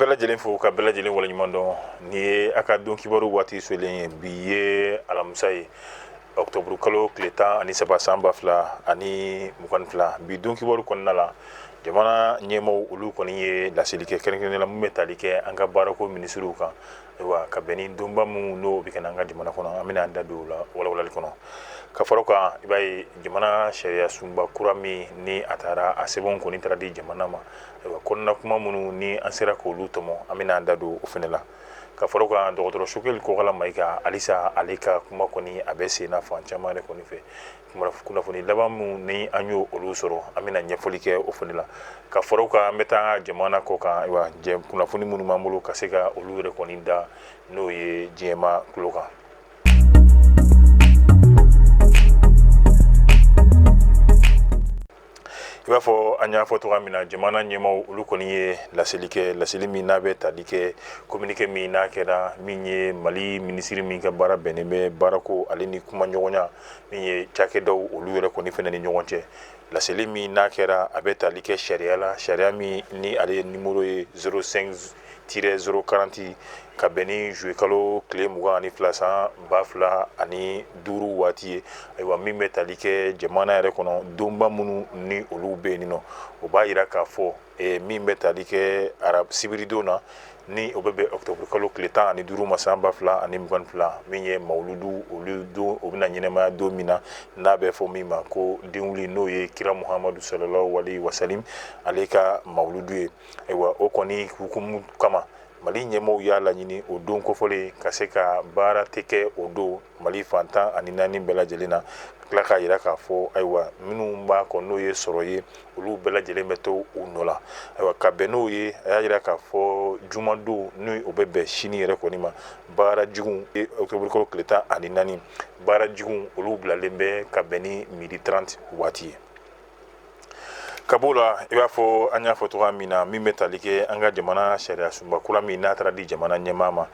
bɛɛ lajɛlen fo ka bɛɛ lajɛlen waleɲuman dɔn ni ye a ka don kibaru waati solen ye bi ye alamisa ye octobre kalo tile 13 san 2022 bi don kibaru kɔnɔna la jamana ɲɛmaaw olu kɔni ye laseli kɛ kɛrɛnkɛrɛnnen la mun bɛ tali kɛ an ka baarako minisiriw kan ka bɛn ni donba minnu n'o bɛ kɛ an ka jamana kɔnɔ an bɛna an da don o la walawalali kɔnɔ ka fara o kan i b'a ye jamana sariya sunba kura min ni a taara a sɛbɛnw kɔni taara di jamana ma kɔnɔna kuma minnu ni an sera k'olu tɔmɔ an bɛna an da don o fana la ka fara o kan dɔgɔtɔrɔ Sogɛli Kokala Mayiga halisa ale ka kuma kɔni a bɛ sen na fan caman de kɔni fɛ kunnafoni laban minnu ni an y'o olu sɔrɔ an bɛna ɲɛfɔli kɛ o fana la ka fara o kan an bɛ taa jamana kɔ kan kunnafoni minnu b'an bolo ka se ka olu yɛrɛ kɔni da n'o ye diɲɛma tulo kan. I b'a fɔ an y'a fɔ cogoya min na jamana ɲɛmaaw olu kɔni ye laseli kɛ laseli min n'a bɛ tali kɛ communiqué min n'a kɛra min ye Mali minisiri min ka baara bɛnnen bɛ baarako ale ni kuma ɲɔgɔnya min ye cakɛdaw olu yɛrɛ kɔni fɛnɛ ni ɲɔgɔn cɛ laseli min n'a kɛra a bɛ tali kɛ sariya la sariya min ni ale ye numéro ye 05-040 ka bɛn ni juillet kalo tile 22 san 2005 waati ye ayiwa min bɛ tali kɛ jamana yɛrɛ kɔnɔ donba minnu ni olu bɛ yen nɔ o b'a yira k'a fɔ min bɛ tali kɛ sibiridon na ni o bɛ bɛn octobre kalo tile 15 ma san 2022 min ye mawuludu olu don o bɛna ɲɛnɛmaya don min na n'a bɛ fɔ min ma ko denwuli n'o ye kira Muhamadu sallallahu alaihi wasallam ale ka mawuludu ye ayiwa o kɔni hukumu kama Mali ɲɛmaaw y'a laɲini o don kofɔlen ka se ka baara tɛ kɛ o don Mali fantan ani 4 bɛɛ lajɛlen na ka tila k'a yira k'a fɔ ayiwa minnu b'a kɔ n'o ye sɔrɔ ye olu bɛɛ lajɛlen bɛ to u nɔ la ayiwa ka bɛn n'o ye a y'a yira k'a fɔ jumadon n'o o bɛ bɛn sini yɛrɛ kɔni ma baara jugu octobre kalo tile 14 baara jugu olu bilalen bɛ ka bɛn ni 12h30 waati ye. Ka b'o la i b'a fɔ an y'a fɔ cogoya min na min bɛ tali kɛ an ka jamana sariya sunba kura min n'a taara di jamana ɲɛmaa ma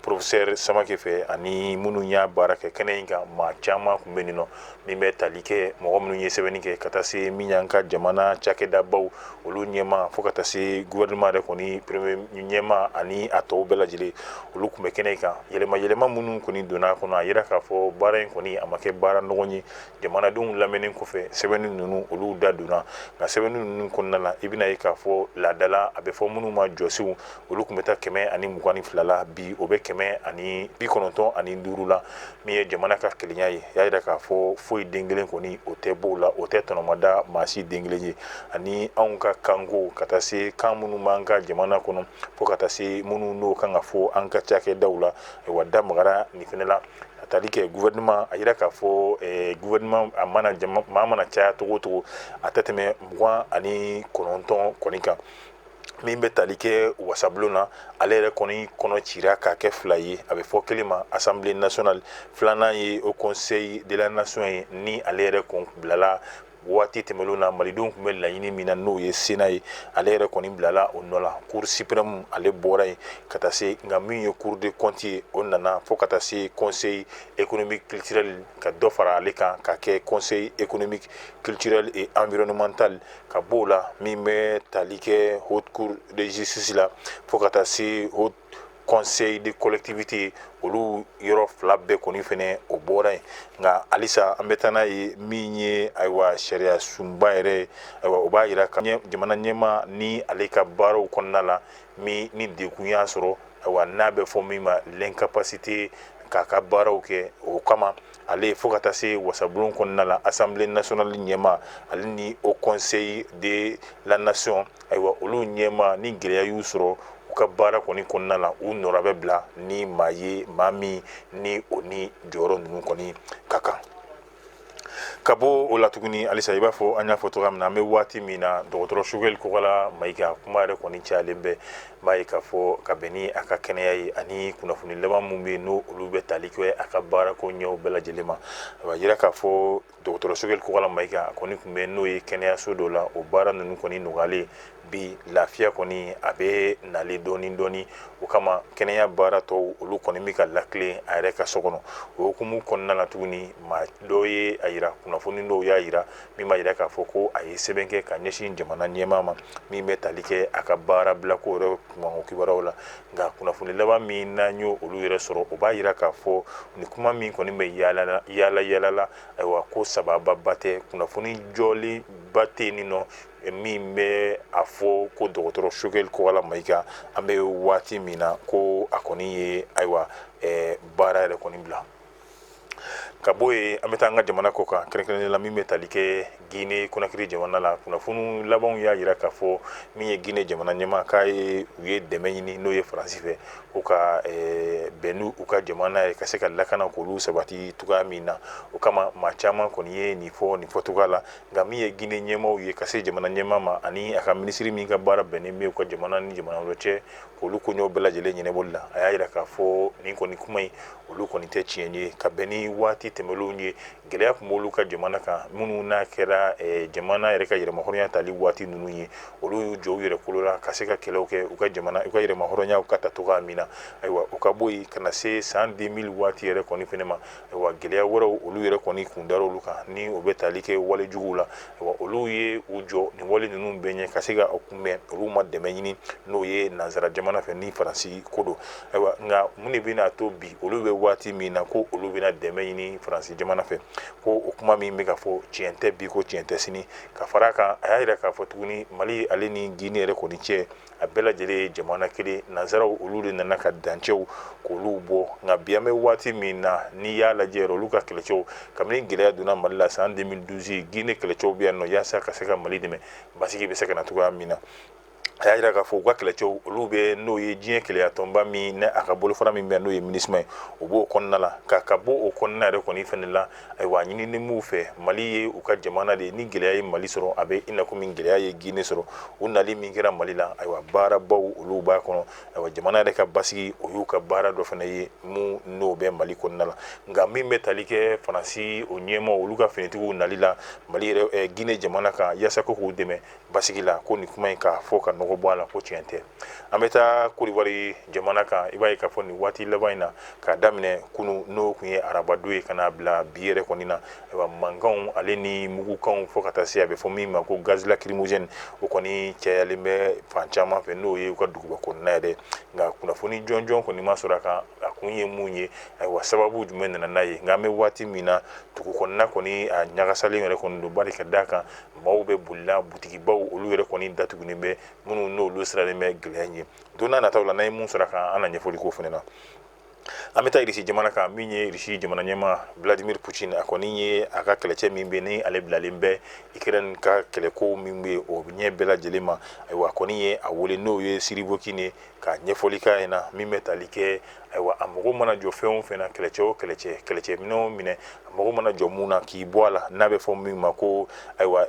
professeur Samake fɛ ani minnu y'a baara kɛ kɛnɛ in kan maa caman tun bɛ nin nɔ min bɛ tali kɛ mɔgɔ minnu ye sɛbɛnni kɛ ka taa se min y'an ka jamana cakɛdabaw olu ɲɛmaa fo ka taa se gouvernement yɛrɛ kɔni premier ɲɛmaa ani a tɔw bɛɛ lajɛlen olu tun bɛ kɛnɛ in kan yɛlɛma minnu kɔni donna a kɔnɔ a yira k'a fɔ baara in kɔni a ma kɛ baara nɔgɔn ye jamanadenw lamɛnni kɔfɛ sɛbɛnni ninnu olu da donna sɛbɛnni ninnu kɔnɔna la i bɛna ye k'a fɔ laadala a bɛ fɔ minnu ma jɔsiw olu tun bɛ taa 122 la bi o bɛ 195 la min ye jamana ka kelenya ye y'a jira k'a fɔ foyi den kelen kɔni o tɛ b'o la o tɛ tɔnɔmada maa si den kelen ye ani anw ka kanko ka taa se kan minnu b'an ka jamana kɔnɔ fo ka taa se minnu n'o kan ka fɔ an ka cakɛdaw la wa da magara nin fɛnɛ la tali kɛ gouvernement a yira k'a fɔ gouvernement a maa mana caya togo o togo a tɛ tɛmɛ 29 kɔni kan min bɛ tali kɛ wasabulon na ale yɛrɛ kɔni kɔnɔ cira k'a kɛ 2 ye a bɛ fɔ kelen ma assemblée nationale filanan ye au conseil de la nation ye ni ale yɛrɛ kun bilala waati tɛmɛlenw na malidenw tun bɛ laɲini min na n'o ye Sénat ye ale yɛrɛ kɔni bilala o nɔ la cour suprême ale bɔra yen ka taa se nka min ye cour des comptes ye o nana fo ka taa se conseil économique culturel ka dɔ fara ale kan ka kɛ conseil économique culturel et environnemental ka b'o la min bɛ tali kɛ haute cour de justice la fo ka taa se haute conseil de collectivité olu yɔrɔ 2 bɛɛ kɔni fɛnɛ o bɔra yen nka halisa an bɛ taa n'a ye min ye ayiwa sariya sunba yɛrɛ ayiwa o b'a yira ka jamana ɲɛmaa ni ale ka baaraw kɔnɔna la min ni dekun y'a sɔrɔ ayiwa n'a bɛ fɔ min ma l'incapacité k'a ka baaraw kɛ o kama ale fo ka taa se wasabulon kɔnɔna la assemblée nationale ɲɛmaa ale ni au conseil de la nation ayiwa olu ɲɛmaa ni gɛlɛya y'u sɔrɔ ka baara kɔni kɔnɔna la u nɔra bɛ bila ni maa ye maa min ni o ni jɔyɔrɔ ninnu kɔni ka kan ka bɔ o la tuguni halisa i b'a fɔ an y'a fɔ cogoya min na an bɛ waati min na dɔgɔtɔrɔ Sogɛli Kokala Mayiga kuma yɛrɛ kɔni cayalen bɛ b'a ye k'a fɔ ka bɛn ni a ka kɛnɛya ye ani kunnafoni laban minnu bɛ yen n'o olu bɛ tali kɛ a ka baarako ɲɛw bɛɛ lajɛlen ma a b'a yira k'a fɔ dɔgɔtɔrɔ Sogɛli Kokala Mayiga a kɔni tun bɛ n'o ye kɛnɛyaso dɔ la o baara ninnu kɔni nɔgɔyalen bi lafiya kɔni a bɛ nale dɔɔni o kama kɛnɛya baara tɔw olu kɔni bɛ ka lakile a yɛrɛ ka so kɔnɔ o hukumu kɔnɔna na tuguni maa dɔw ye a yira kunnafoni dɔw y'a yira min b'a yira k'a fɔ ko a ye sɛbɛn kɛ ka ɲɛsin jamana ɲɛmaa ma min bɛ tali kɛ a ka baara bilako yɛrɛ kumanko kibaruyaw la nka kunnafoni laban min n'an y'o olu yɛrɛ sɔrɔ o b'a yira k'a fɔ ni kuma min kɔni bɛ yaala la ayiwa ko sababa tɛ kunnafoni jɔlen ba tɛ nin nɔ min bɛ a fɔ ko dɔgɔtɔrɔ Sogɛli Kɔgala Mayiga an bɛ waati min na ko a kɔni ye ayiwa baara yɛrɛ kɔni bila ka bɔ yen an bɛ taa an ka jamana kɔ kan kɛrɛnkɛrɛnnenya la min bɛ tali kɛ Guinée Conakry jamana la kunnafoni labanw y'a yira k'a fɔ min ye Guinée jamana ɲɛmaa k'a ye u ye dɛmɛ ɲini n'o ye Faransi fɛ ko ka bɛn n'u ka jamana ye ka se ka lakana k'olu sabati cogoya min na o kama maa caman kɔni ye nin fɔcogoya la nka min ye Guinée ɲɛmaaw ye ka se jamana ɲɛmaa ma ani a ka minisiri min ka baara bɛnnen bɛ u ka jamana ni jamana wɛrɛ cɛ k'olu koɲɛw bɛɛ lajɛlen ɲɛnabɔli la a y'a yira k'a fɔ nin kɔni kuma in olu kɔni tɛ tiɲɛ ye ka bɛn ni waati tɛmɛlenw ye gɛlɛya tun b'olu ka jamana kan minnu n'a kɛra jamana yɛrɛ ka yɛrɛmahɔrɔnya tali waati ninnu ye olu y'u jɔ u yɛrɛ kolo la ka se ka kɛlɛw kɛ u ka jamana u ka yɛrɛmahɔrɔnyaw ka ta cogoya min na ayiwa u ka bɔ yen ka na se san 2000 waati yɛrɛ kɔni fɛnɛ ma ayiwa gɛlɛya wɛrɛw olu yɛrɛ kɔni kun dar'olu olu kan ni o bɛ tali kɛ wale juguw la ayiwa olu ye u jɔ nin wale ninnu bɛɛ ɲɛ ka se ka kunbɛn olu ma dɛmɛ ɲini n'o ye nanzara jamana fɛ ni Faransi ko don ayiwa nka mun de bɛna to bi olu bɛ waati min na ko olu bɛna dɛmɛ ɲini Faransi jamana fɛ ko o kuma min bɛ ka fɔ tiɲɛ tɛ bi ko tiɲɛ tɛ sini ka fara kan a y'a yira k'a fɔ tuguni Mali ale ni Guinée yɛrɛ kɔni cɛ a bɛɛ lajɛlen ye jamana kelen nanzaraw olu de nana ka dancɛw k'olu bɔ nka bi an bɛ waati min na n'i y'a lajɛ olu ka kɛlɛcɛw kabini gɛlɛya donna Mali la san 2012 Guinée kɛlɛcɛw bɛ yan nɔ yaasa ka se ka Mali dɛmɛ basigi bɛ se ka na cogoya min na a y'a yira k'a fɔ u ka kɛlɛcɛw olu bɛ n'o ye diɲɛ kɛlɛya tɔnba min ni a ka bolofara min bɛ n'o ye MINUSMA ye o b'o kɔnɔna la ka bɔ o kɔnɔna yɛrɛ kɔni fɛnɛ la ayiwa a ɲinini m'u fɛ Mali ye u ka jamana de ye ni gɛlɛya ye Mali sɔrɔ a bɛ i n'a komi gɛlɛya ye Guinée sɔrɔ u nali min kɛra Mali la ayiwa baarabaw olu b'a kɔnɔ ayiwa jamana yɛrɛ ka basigi o y'u ka baara dɔ fɛnɛ ye mun n'o bɛ Mali kɔnɔna la nka min bɛ tali kɛ Faransi o ɲɛmaaw olu ka finitigiw nali la Mali yɛrɛ Guinée jamana kan yaasa ko k'u dɛmɛ basigi la ko nin kuma in k'a fɔ ka nɔgɔ bɔ a la ko tiɲɛ tɛ an bɛ taa Côte d'Ivoire jamana kan i b'a ye k'a fɔ nin waati laban in na k'a daminɛ kunu n'o kun ye arabadon ye ka n'a bila bi yɛrɛ kɔni na ayiwa mankanw ale ni mugukanw fɔ ka taa se a bɛ fɔ min ma ko gaz lacrymogène o kɔni cayalen bɛ fan caman fɛ n'o ye u ka duguba kɔnɔna yɛrɛ nka kunnafoni jɔnjɔn kɔni ma sɔrɔ a kan a kun ye mun ye ayiwa sababu jumɛn nana n'a ye nka an bɛ waati min na dugu kɔnɔna kɔni a ɲagasalen yɛrɛ kɔni don bari ka d'a kan maaw bɛ bolila butigibaw olu yɛrɛ kɔni datugulen bɛ minnu n'olu siralen bɛ gɛlɛya ɲɛ don n'a nataw la n'an ye mun sɔrɔ a kan an na ɲɛfɔli k'o fɛnɛ na an bɛ taa Irisi jamana kan min ye Irisi jamana ɲɛmaa Vladimir Poutine a kɔni ye a ka kɛlɛcɛ min bɛ ni ale bilalen bɛ Ukraine ka kɛlɛko min bɛ o ɲɛ bɛɛ lajɛlen ma ayiwa a kɔni ye a wele n'o ye Siribokine ye ka ɲɛfɔli k'a ɲɛna min bɛ tali kɛ ayiwa a mago mana jɔ fɛn o fɛn na kɛlɛcɛ o kɛlɛcɛ minɛ o minɛ a mago mana jɔ mun na k'i bɔ a la n'a bɛ fɔ min ma ko ayiwa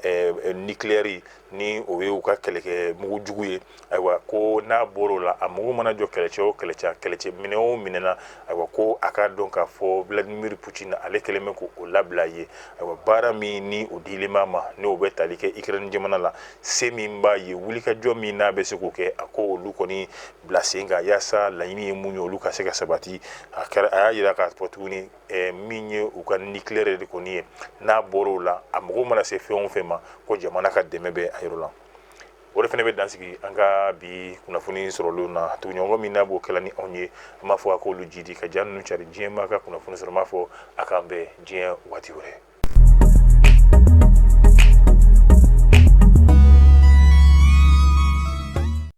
nucléaire ni o ye u ka kɛlɛkɛ mugu jugu ye ayiwa ko n'a bɔr'o la a mago mana jɔ kɛlɛcɛ o kɛlɛcɛ minɛ o minɛ na ayiwa ko a k'a dɔn k'a fɔ Vladimir Poutine ale kɛlen bɛ k'o labila ye ayiwa baara min ni o dilen b'a ma n'o bɛ tali kɛ Ukraine jamana la se min b'a ye wulikajɔ min n'a bɛ se k'o kɛ a ko olu kɔni bila sen kan yaasa laɲini ye mun ye olu ka se ka sabati a y'a yira k'a fɔ tuguni min ye u ka nucléaire de kɔni ye n'a bɔr'o la a mago mana se fɛn o fɛn ma ko jamana ka dɛmɛ bɛ a yɔrɔ la o de fɛnɛ bɛ dansigi an ka bi kunnafoni sɔrɔlenw na tuguɲɔgɔn min n'a b'o kɛla ni anw ye an b'a fɔ a k'olu jidi ka ja ninnu cari diɲɛ maa ka kunnafoni sɔrɔ n b'a fɔ a k'an bɛn diɲɛ waati wɛrɛ